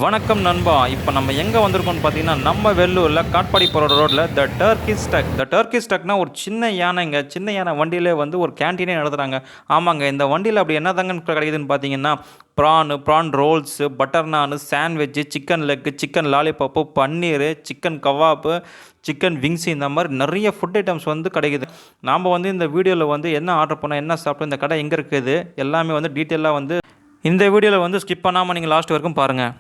வணக்கம் நண்பா. இப்போ நம்ம எங்கே வந்திருக்கோம்னு பார்த்தீங்கன்னா, நம்ம வெள்ளூரில் காட்பாடி போகிற ரோட்டில் த டர்க்கிஷ் டக்னா ஒரு சின்ன யானைங்க. சின்ன யானை வண்டியிலே வந்து ஒரு கேன்டீனே நடத்துகிறாங்க. ஆமாங்க, இந்த வண்டியில் அப்படி என்னதாங்க கிடைக்குதுன்னு பார்த்தீங்கன்னா, prawn rolls, butter naan, sandwich, chicken leg, chicken lollipop, paneer, chicken kebab, chicken wings, இந்த மாதிரி நிறைய ஃபுட் ஐட்டம்ஸ் வந்து கிடைக்குது. நாம் வந்து இந்த வீடியோவில் வந்து என்ன ஆர்டர் பண்ணோம், என்ன சாப்பிட்டோம், இந்த கடை எங்கே இருக்குது எல்லாமே வந்து டீட்டெயிலாக வந்து இந்த வீடியோவில் வந்து ஸ்கிப் பண்ணாமல் நீங்கள் லாஸ்ட் வரைக்கும் பாருங்கள்.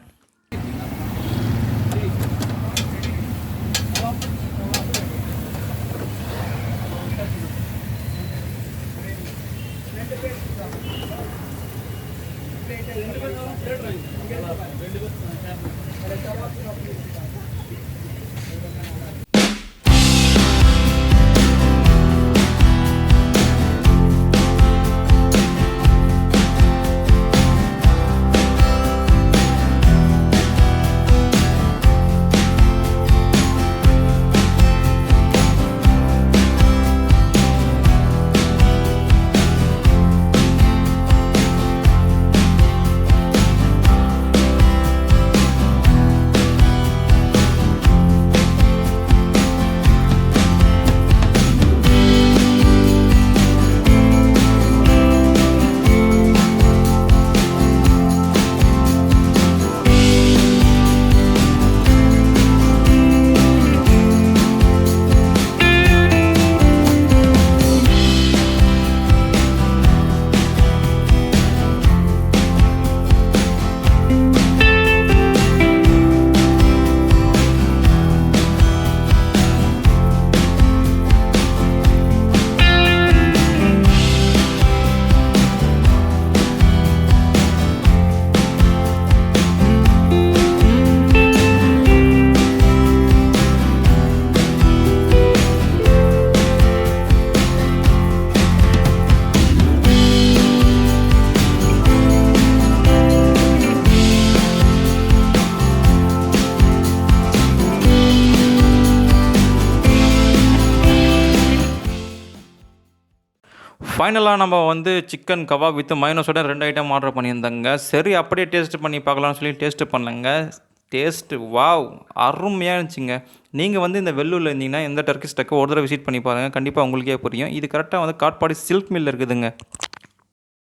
ஃபைனலாக நம்ம வந்து சிக்கன் கபாப் வித் மைனஸோட 2 ஐட்டம் ஆர்டர் பண்ணியிருந்தாங்க. சரி, அப்படியே டேஸ்ட் பண்ணி பார்க்கலாம்னு சொல்லி டேஸ்ட்டு பண்ணேங்க. டேஸ்ட்டு வாவ், அருமையாக இருந்துச்சுங்க. நீங்கள் வந்து இந்த வெள்ளூரில் இருந்தீங்கன்னா இந்த டர்க்கிஷ் டக்கை ஒரு தடவை விசிட் பண்ணி பாருங்கள், கண்டிப்பாக உங்களுக்கே புரியும். இது கரெக்டாக வந்து காட்பாடி சில்க் மில் இருக்குதுங்க.